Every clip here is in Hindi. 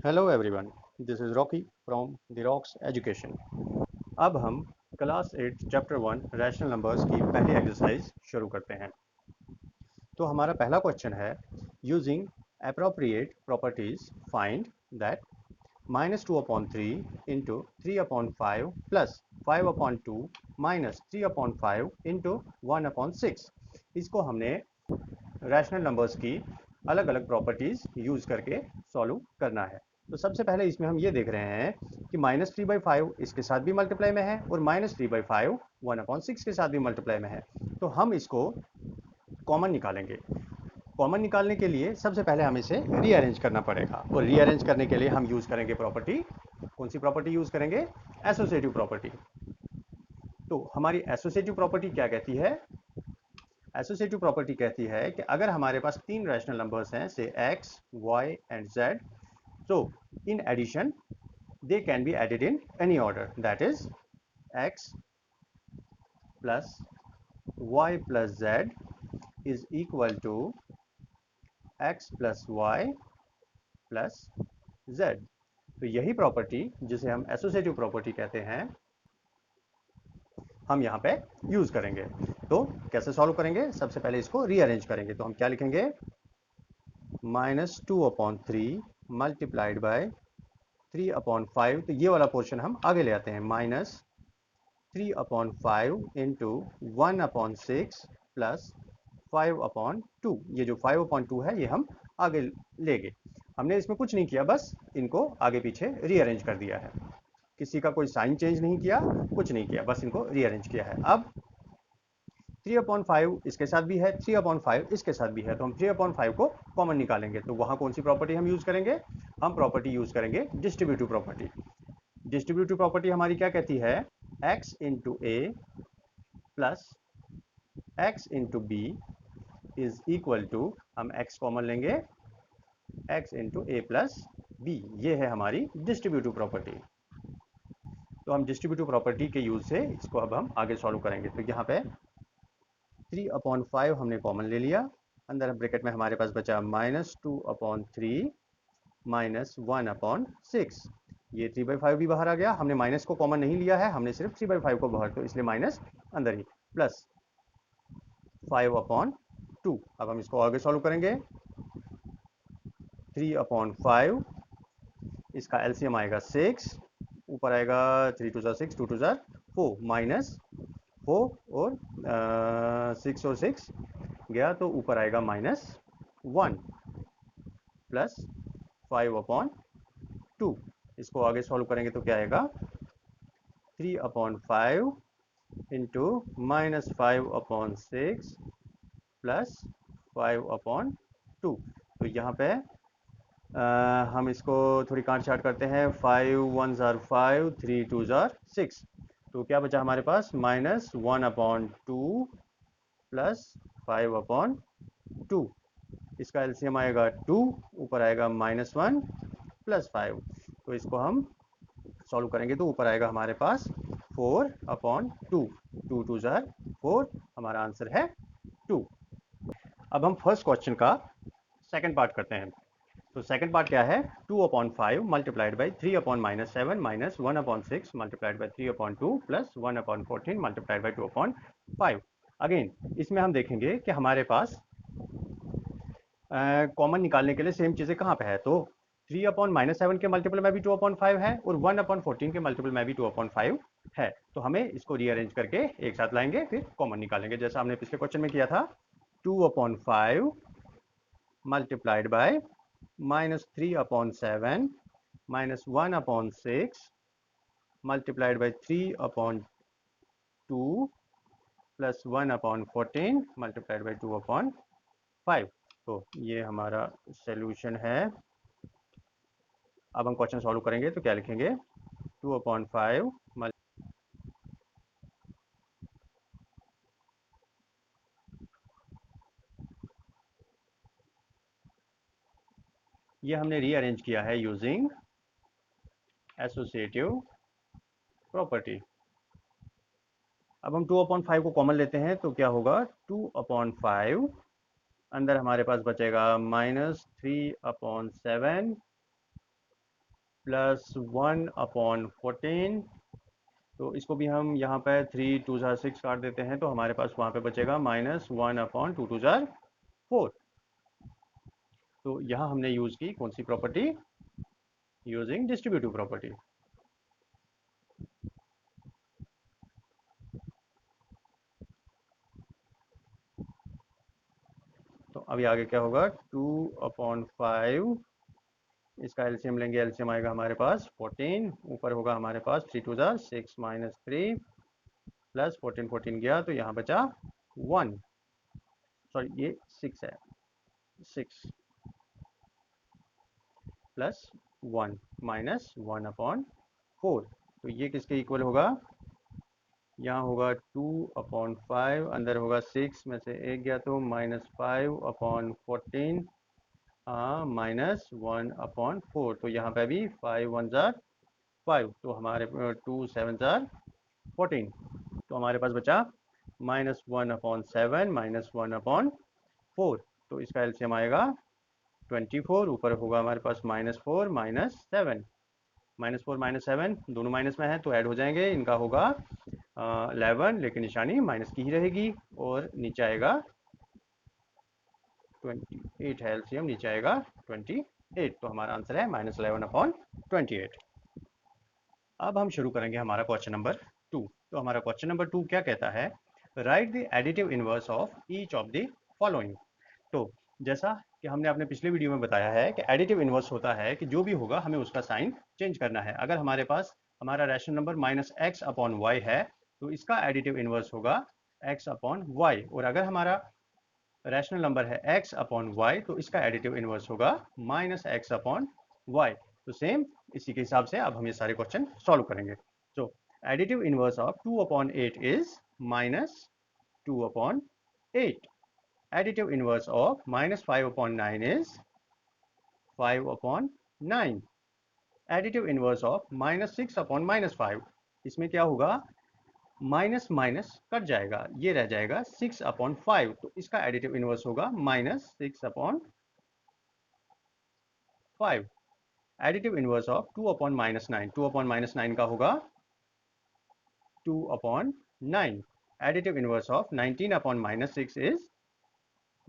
Hello everyone, this is Rocky from the rocks education. अब हम क्लास 8 चैप्टर 1 रैशनल नंबर्स की पहली एक्सरसाइज शुरू करते हैं। तो हमारा पहला क्वेश्चन है, using appropriate properties find that -2/3 into 3/5 plus 5/2 minus 3/5 into 1/6। इसको हमने रैशनल नंबर्स की अलग अलग प्रॉपर्टीज यूज करके सॉल्व करना है। तो सबसे पहले इसमें हम ये देख रहे हैं कि -3/5 इसके साथ भी मल्टीप्लाई में है और -3/5 1/6 के साथ भी मल्टीप्लाई में है। तो हम इसको कॉमन निकालेंगे। कॉमन निकालने के लिए सबसे पहले हमें इसे रीअरेंज करना पड़ेगा और रीअरेंज करने के लिए हम यूज करेंगे प्रॉपर्टी। कौन सी प्रॉपर्टी यूज करेंगे? Associative property. तो हमारी एसोसिएटिव प्रॉपर्टी क्या कहती है? एसोसिएटिव प्रॉपर्टी कहती है कि अगर हमारे पास तीन रैशनल नंबर्स हैं, से x, y and z, so in addition they can be added in any order, that is x plus y plus z is equal to x plus y plus z। तो यही प्रॉपर्टी जिसे हम एसोसिएटिव प्रॉपर्टी कहते हैं, हम यहाँ पे यूज करेंगे। तो कैसे सॉल्व करेंगे? सबसे पहले इसको रीअरेंज करेंगे। तो हम क्या लिखेंगे? -2/3 मल्टीप्लाइड बाय 3/5। तो ये वाला पोर्शन हम आगे ले आते हैं। -3/5 इंटू 1/6 प्लस 5/2। ये जो 5/2 है ये हम आगे लेंगे। हमने इसमें कुछ नहीं किया, बस इनको आगे पीछे रीअरेंज कर दिया है। किसी का कोई साइन चेंज नहीं किया, कुछ नहीं किया, बस इनको रीअरेंज किया है। अब 3/5 इसके साथ भी है, 3/5 इसके साथ भी है, तो हम 3/5 को कॉमन निकालेंगे। तो वहां कौन सी प्रॉपर्टी हम यूज करेंगे? हम प्रॉपर्टी यूज करेंगे डिस्ट्रीब्यूटिव प्रॉपर्टी। डिस्ट्रीब्यूटिव प्रॉपर्टी हमारी क्या कहती है? x into A plus x into B is equal to, हम x कॉमन लेंगे, x into A plus B. ये है हमारी डिस्ट्रीब्यूटिव प्रॉपर्टी। तो हम डिस्ट्रीब्यूटिव प्रॉपर्टी के यूज से इसको अब हम आगे सॉल्व करेंगे। तो यहाँ पे 3/5 हमने कॉमन ले लिया, अंदर ब्रैकेट में हमारे पास बचा -2/3 माइनस 1/6। ये 3/5 भी बाहर आ गया, हमने माइनस को कॉमन नहीं लिया है, हमने सिर्फ 3/5 को बाहर, तो इसलिए माइनस अंदर ही, प्लस 5/2। अब हम इसको आगे सॉल्व करेंगे। 3/5, इसका एलसीएम आएगा 6, ऊपर आएगा 3 2 6, 2 2 4, माइनस 4 और 6 और 6 गया, तो ऊपर आएगा -1 प्लस 5/2। इसको आगे सॉल्व करेंगे तो क्या आएगा? 3/5 इंटू -5/6 प्लस 5/2। तो यहाँ पे हम इसको थोड़ी काट छाट करते हैं। 5 1 5, 3 2 6। तो क्या बचा हमारे पास? -1/2 प्लस 5/2। इसका एलसीएम आएगा 2, ऊपर आएगा -1 प्लस 5। तो इसको हम सॉल्व करेंगे तो ऊपर आएगा हमारे पास 4/2। 2 2 4, हमारा आंसर है 2। अब हम फर्स्ट क्वेश्चन का सेकंड पार्ट करते हैं। तो सेकंड पार्ट क्या है? 2/5 multiplied by 3/-7 minus 1/6 multiplied by 3/2 plus 1/14 multiplied by 2/5। Again इसमें हम देखेंगे कि हमारे पास कॉमन निकालने के लिए सेम चीज़ें कहाँ पे है। तो 3/-7 के मल्टीपल में भी 2/5 है और 1/14 के मल्टीपल में भी 2/5 है। तो हमें इसको रीअरेंज करके एक साथ लाएंगे, फिर कॉमन निकालेंगे, जैसा हमने पिछले क्वेश्चन में किया था। 2/5 multiplied by -3/7 minus 1/6 multiplied by 3/2 plus 1/14 multiplied by 2/5। तो ये हमारा सॉल्यूशन है। अब हम क्वेश्चन सॉल्व करेंगे तो क्या लिखेंगे? 2/5 ये हमने रीअरेंज किया है यूजिंग एसोसिएटिव प्रॉपर्टी। अब हम 2/5 को कॉमन लेते हैं तो क्या होगा? 2/5, अंदर हमारे पास बचेगा -3/7 प्लस 1/14। तो इसको भी हम यहाँ पे 3 2 जार 6 काट देते हैं, तो हमारे पास वहाँ पे बचेगा -1/2 2 जार 4। तो यहाँ हमने यूज़ की कौन सी प्रॉपर्टी, यूजिंग डिस्ट्रीब्यूटिव प्रॉपर्टी। तो अभी आगे क्या होगा, 2/5, इसका एलसीएम लेंगे, एलसीएम आएगा हमारे पास 14, ऊपर होगा हमारे पास 3 2 जार 6 -3 प्लस 14 14 गया तो यहाँ बचा 1, सॉरी ये 6 है, 6 प्लस 1 -1/4। तो ये किसके इक्वल होगा, यहाँ होगा 2/5, अंदर होगा 6 में से एक गया तो -5/14 -1/4। तो यहाँ पे भी 5 1 जार 5, तो हमारे 2 7 जार 14। तो हमारे पास बचा -1/7 -1/4। तो इसका एलसीएम आएगा 24, ऊपर होगा हमारे पास -4 -7, -4 -7 दोनों माइनस में है तो ऐड हो जाएंगे, इनका होगा 11, लेकिन निशानी माइनस की ही रहेगी, और नीचे आएगा 28 है एलसीएम, नीचे आएगा 28। तो हमारा आंसर है -11/28। अब हम शुरू करेंगे हमारा क्वेश्चन नंबर 2। तो हमारा क्वेश्चन नंबर 2 क्या कहता है, right the additive inverse of each of the following. तो जैसा कि हमने अपने पिछले वीडियो में बताया है कि एडिटिव इनवर्स होता है कि जो भी होगा हमें उसका साइन चेंज करना है। अगर हमारे पास हमारा रैशनल नंबर -x/y है तो इसका एडिटिव इनवर्स होगा x/y, और अगर हमारा रैशनल नंबर है x/y तो इसका एडिटिव इनवर्स होगा -x/y। तो सेम इसी के हिसाब से अब हम ये सारे क्वेश्चन सॉल्व करेंगे। तो additive inverse of 2/8 is -2/8। Additive inverse of -5/9 is 5/9। Additive inverse of -6/-5, इसमें क्या होगा, माइनस माइनस कट जाएगा, ये रह जाएगा 6/5, तो इसका एडिटिव इनवर्स होगा -6/5। एडिटिव इनवर्स ऑफ 2/-9, 2/-9 का होगा 2/9। Additive inverse of 19/-6 is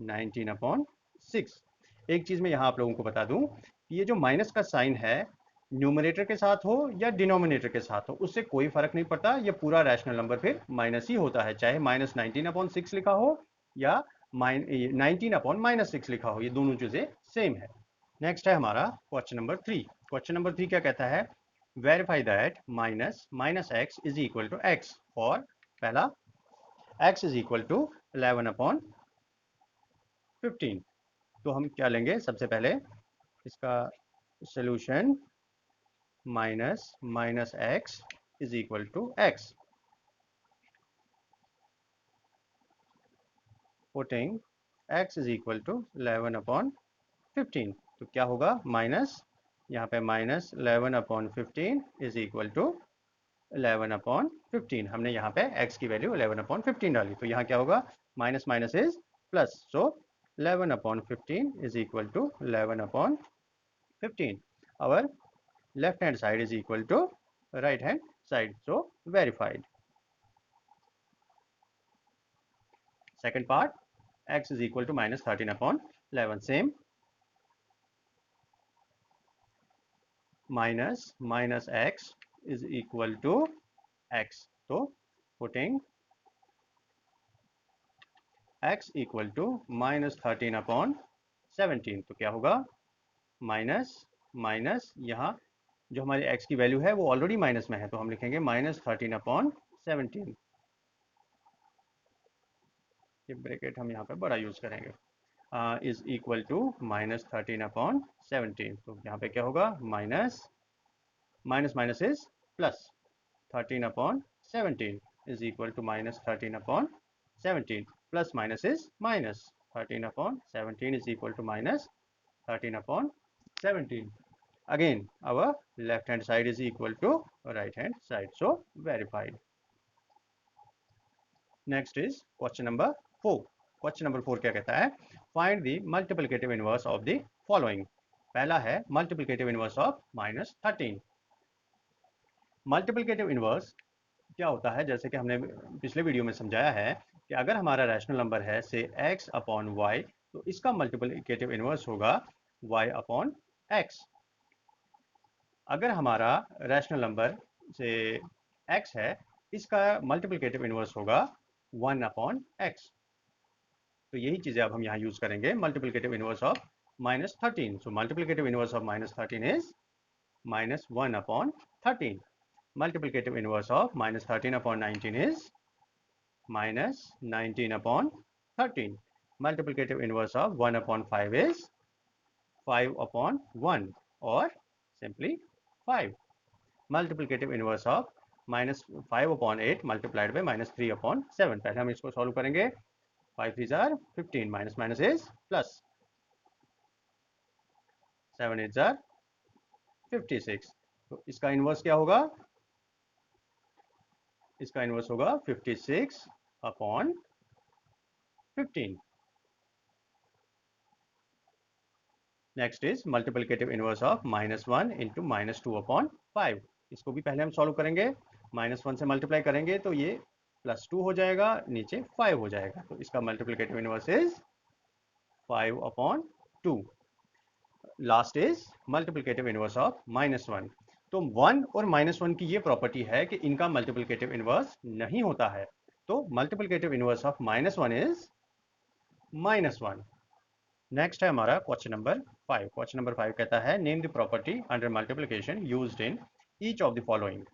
19/6। एक चीज़ मैं यहाँ आप लोगों को बता दूँ कि ये जो माइनस का साइन है, न्यूमरेटर के साथ हो या डिनोमिनेटर के साथ हो उससे कोई फर्क नहीं पड़ता, ये पूरा रैशनल नंबर फिर माइनस ही होता है, चाहे -19/6 लिखा हो या 19/-6 लिखा हो, ये दोनों चीज़ें सेम है। नेक्स्ट है हमारा क्वेश्चन नंबर 3। क्वेश्चन नंबर 3 क्या कहता है, verify that -x is equal to x for, पहला x इज इक्वल टू 11/15। तो हम क्या लेंगे, सबसे पहले इसका solution -x is equal to x, putting x is equal to 11/15। तो क्या होगा, माइनस यहाँ पे -11/15 इज इक्वल टू 11/15। हमने यहाँ पे x की वैल्यू 11/15 डाली, तो यहाँ क्या होगा, minus minus is plus, so 11/15 is equal to 11/15. Our left hand side is equal to right hand side, so verified. Second part, x is equal to -13/11, same, minus x is equal to x, so putting x equal to -13/17, तो क्या होगा, माइनस माइनस, यहाँ जो हमारी x की वैल्यू है वो ऑलरेडी माइनस में है तो हम लिखेंगे -13/17, ये ब्रैकेट हम यहाँ पे बड़ा यूज करेंगे, इज इक्वल टू -13/17। तो यहाँ पे क्या होगा, minus minus minus is plus, 13/17 is equal to -13/17, plus minus is minus, 13/17 is equal to -13/17। Again our left hand side is equal to right hand side, so verified. Next is question number 4. Question number 4 क्या कहता है, find the multiplicative inverse of the following. पहला है multiplicative inverse of -13। Multiplicative inverse क्या होता है, जैसे कि हमने पिछले वीडियो में समझाया है कि अगर हमारा रैशनल नंबर है से x अपॉन वाई, तो इसका मल्टीप्लिकेटिव इनवर्स होगा y अपॉन एक्स। अगर हमारा रैशनल नंबर से x है, इसका मल्टीप्लिकेटिव इनवर्स होगा 1 अपॉन एक्स। तो यही चीज़ें अब हम यहाँ यूज़ करेंगे, multiplicative inverse of -13। So multiplicative inverse of -13 is -1 upon 13। Multiplicative inverse of -13 upon 19 is -19 upon 13. Multiplicative inverse of 1 upon 5 is 5 upon 1 or simply 5. Multiplicative inverse of -5 upon 8 multiplied by -3 upon 7. पहले हम इसको सॉल्व करेंगे। 5 3s are 15, minus minus is plus, 7 8s are 56। तो इसका इनवर्स क्या होगा? इसका इनवर्स होगा 56 upon 15। Next is multiplicative inverse of -1 into -2 upon 5। इसको भी पहले हम सॉल्व करेंगे। -1 से मल्टीप्लाई करेंगे तो ये +2 हो जाएगा, नीचे 5 हो जाएगा। तो इसका multiplicative inverse is 5 upon 2। Last is multiplicative inverse of -1। तो 1 और -1 की ये प्रॉपर्टी है कि इनका मल्टीप्लिकेटिव इनवर्स नहीं होता है। तो multiplicative inverse of -1 is -1। Next है हमारा क्वेश्चन नंबर 5। क्वेश्चन नंबर 5 कहता है name the property under multiplication used in each of the following.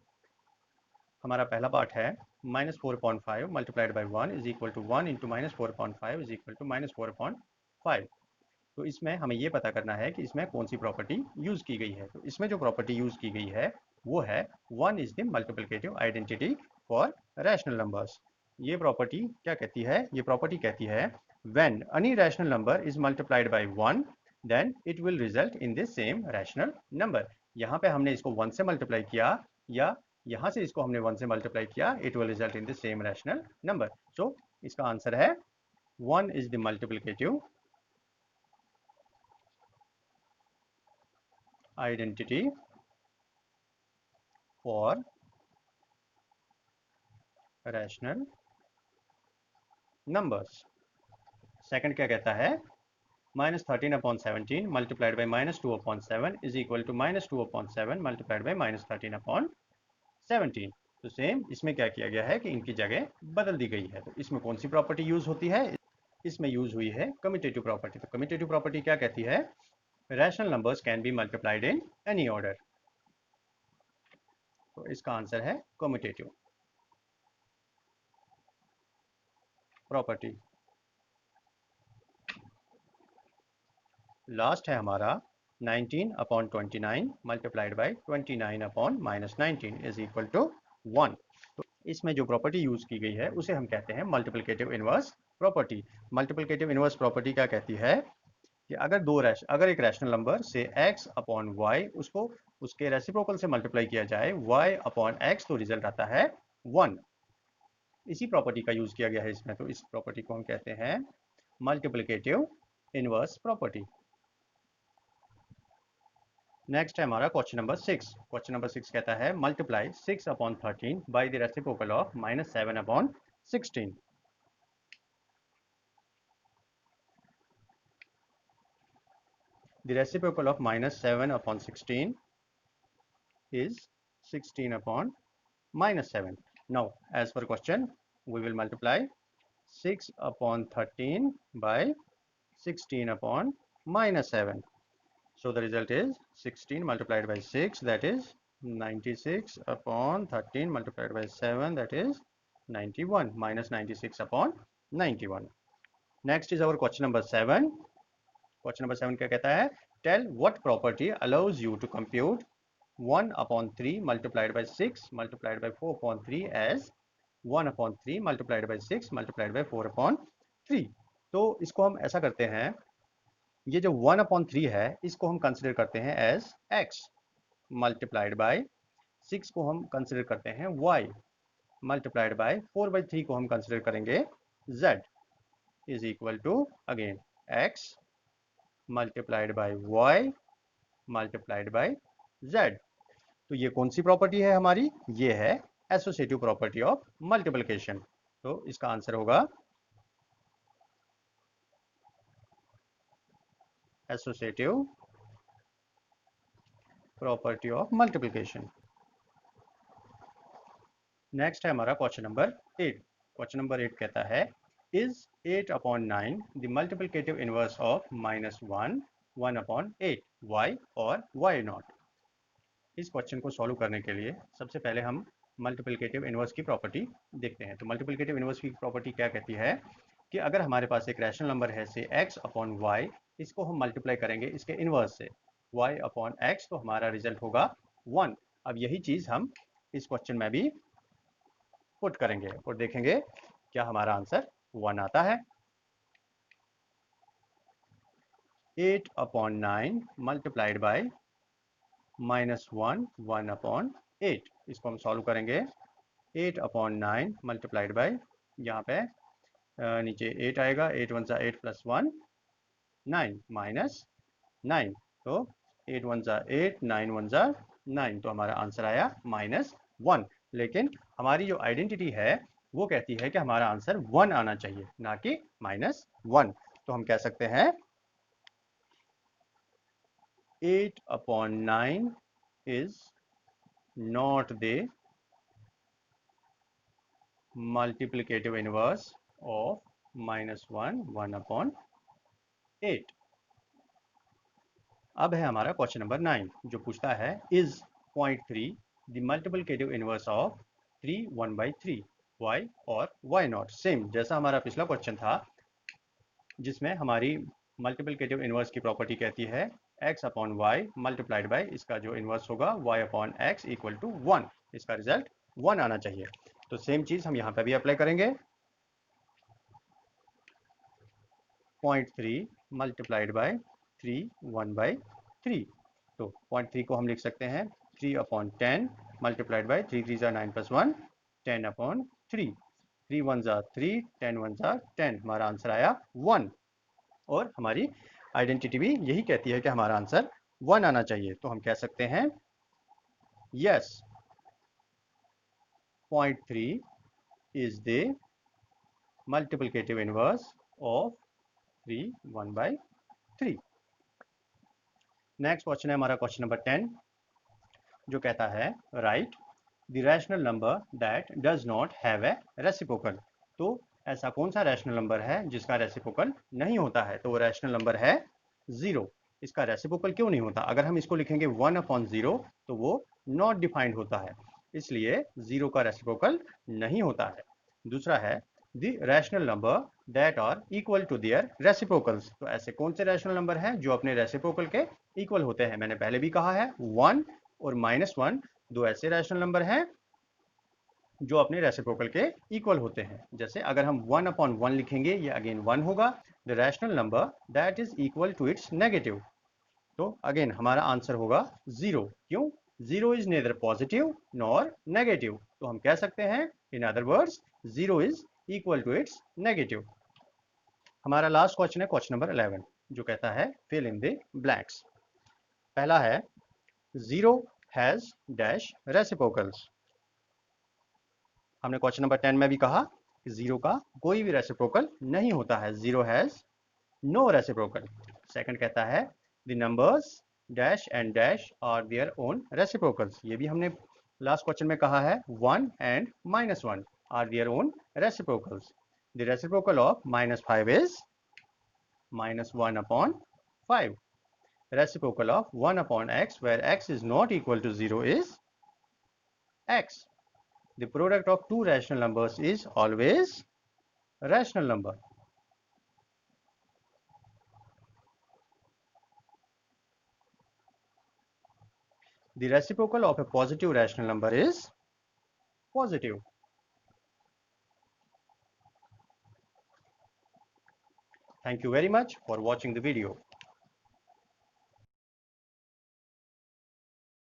हमारा पहला पार्ट है -4/5 multiplied by 1 is equal to 1 into -4/5 is equal to -4/5। तो इसमें हमें ये पता करना है कि इसमें कौन सी प्रॉपर्टी यूज़ की गई है। तो इसमें जो प्रॉपर्टी यूज़ की गई है वो है 1 is the multiplicative identity for rational numbers. ये प्रॉपर्टी क्या कहती है? ये प्रॉपर्टी कहती है when any rational number is multiplied by 1 then it will result in the same rational number। यहाँ पे हमने इसको 1 से मल्टीप्लाई किया या यहाँ से इसको हमने 1 से मल्टीप्लाई किया, it will result in the same rational number। so इसका आंसर है 1 is the multiplicative identity for rational numbers। Second क्या कहता है? -13/17 multiplied by -2/7 is equal to -2/7 multiplied by -13/17। तो सेम इसमें क्या किया गया है कि इनकी जगह बदल दी गई है। तो इसमें कौन सी प्रॉपर्टी यूज होती है? इसमें यूज हुई है कम्यूटेटिव प्रॉपर्टी। तो कम्यूटेटिव प्रॉपर्टी क्या कहती है? Rational numbers can be multiplied in any order. तो इसका आंसर है कम्यूटेटिव प्रॉपर्टी। लास्ट है हमारा 19/29 multiplied by 29/-19 is equal to 1। तो इसमें जो प्रॉपर्टी यूज की गई है उसे हम कहते हैं multiplicative inverse property. Multiplicative inverse property क्या कहती है कि अगर एक रैशनल नंबर से x अपॉन वाई उसको उसके रेसिप्रोकल से मल्टीप्लाई किया जाए y अपॉन x, तो रिजल्ट आता है 1। इसी प्रॉपर्टी का यूज किया गया है इसमें। तो इस प्रॉपर्टी को हम कहते हैं मल्टीप्लिकेटिव इनवर्स प्रॉपर्टी। नेक्स्ट है हमारा क्वेश्चन नंबर 6। क्वेश्चन नंबर 6 कहता है multiply 6/13 by the reciprocal of -7/16। The reciprocal of -7/16 is 16/-7। Now, as per question, we will multiply 6/13 by 16/-7। So the result is 16 multiplied by 6, that is 96/13 multiplied by 7, that is 91, minus 96/91। Next is our question number 7। Question number 7 क्या कहता है? Tell what property allows you to compute 1/3 multiplied by 6 multiplied by 4/3 as 1/3 multiplied by 6 multiplied by 4/3। तो इसको हम ऐसा करते हैं, ये जो 1/3 है इसको हम कंसिडर करते हैं एज x मल्टीप्लाइड बाय 6 को हम कंसिडर करते हैं y मल्टीप्लाइड बाय 4/3 को हम कंसिडर करेंगे z is equal to again x multiplied by y multiplied by z। तो ये कौन सी प्रॉपर्टी है हमारी? ये है एसोसिएटिव प्रॉपर्टी ऑफ मल्टीप्लिकेशन। तो इसका आंसर होगा associative property of multiplication. Next है हमारा क्वेश्चन नंबर 8। क्वेश्चन नंबर 8 कहता है is 8/9 the multiplicative inverse of -1 1/8 y और y नॉट। इस क्वेश्चन को सॉल्व करने के लिए सबसे पहले हम मल्टीप्लिकेटिव इनवर्स की प्रॉपर्टी देखते हैं। तो मल्टीप्लिकेटिव इनवर्स की प्रॉपर्टी क्या कहती है कि अगर हमारे पास एक रैशनल नंबर है से x/y, इसको हम मल्टीप्लाई करेंगे इसके इनवर्स से y/x, तो हमारा रिजल्ट होगा 1। अब यही चीज़ हम इस क्वेश्चन में भी पुट करेंगे और देखेंगे क्या हमारा आंसर 1 आता है। 8/9 मल्टीप्लाइड बाय -1 1/8, इसको हम सॉल्व करेंगे। 8/9 मल्टीप्लाइड बाय, यहाँ पे नीचे 8 आएगा, 8 1 8 प्लस 1 9 माइनस 9, तो 8 1 8 9 1 9, तो हमारा आंसर आया -1। लेकिन हमारी जो आइडेंटिटी है वो कहती है कि हमारा आंसर 1 आना चाहिए, ना कि -1। तो हम कह सकते हैं 8/9 is not the multiplicative inverse of -1 1/8। अब है हमारा क्वेश्चन नंबर 9 जो पूछता है is 0.3 the multiplicative inverse of 3 1/3 y और y नॉट। सेम जैसा हमारा पिछला क्वेश्चन था जिसमें हमारी मल्टीप्लिकेटिव इनवर्स की प्रॉपर्टी कहती है x/y मल्टीप्लाइड बाय इसका जो इनवर्स होगा y/x इक्वल टू 1। इसका रिजल्ट 1 आना चाहिए। तो सेम चीज हम यहाँ पे भी अप्लाई करेंगे। 0.3 मल्टीप्लाइड बाय 3 1/3, तो 0.3 को हम लिख सकते हैं 3/10 मल्टीप्लाइड बाय 3 3 9 प्लस 1 10/3, 3 1 3 10 1 10, हमारा आंसर आया 1। और हमारी आइडेंटिटी भी यही कहती है कि हमारा आंसर 1 आना चाहिए। तो हम कह सकते हैं yes 0.3 is the multiplicative inverse of 3 1/3। Next question है हमारा क्वेश्चन नंबर 10 जो कहता है right the rational number that does not have a reciprocal. तो ऐसा कौन सा रैशनल नंबर है जिसका रेसिप्रोकल नहीं होता है? तो वो रैशनल नंबर है 0। इसका रेसिप्रोकल क्यों नहीं होता? अगर हम इसको लिखेंगे 1/0 तो वो नॉट डिफाइंड होता है, इसलिए 0 का रेसिप्रोकल नहीं होता है। दूसरा है the rational number that are equal to their reciprocals. तो ऐसे कौन से रैशनल नंबर हैं जो अपने रेसिप्रोकल के इक्वल होते हैं? मैंने पहले भी कहा है 1 और -1 दो ऐसे रैशनल नंबर हैं जो अपने रेसिप्रोकल के इक्वल होते हैं। जैसे अगर हम 1/1 लिखेंगे ये अगेन 1 होगा। The rational number that is equal to its negative, तो अगेन हमारा आंसर होगा 0। क्यों? 0 is neither positive nor negative, तो हम कह सकते हैं in other words 0 is equal to its negative. हमारा लास्ट क्वेश्चन है क्वेश्चन नंबर 11 जो कहता है फिल इन द ब्लैंक्स। पहला है 0 हैज डैश रेसिप्रोकल्स। हमने क्वेश्चन नंबर 10 में भी कहा कि 0 का कोई भी रेसिप्रोकल नहीं होता है, 0 हैज नो रेसिप्रोकल। सेकंड कहता है the numbers dash and dash are their own reciprocals. ये भी हमने लास्ट क्वेश्चन में कहा है 1 and -1 are their own reciprocals. The reciprocal of -5 is -1/5। Reciprocal of 1/x where x is not equal to 0 is x. The product of two rational numbers is always rational number. The reciprocal of a positive rational number is positive. Thank you very much for watching the video.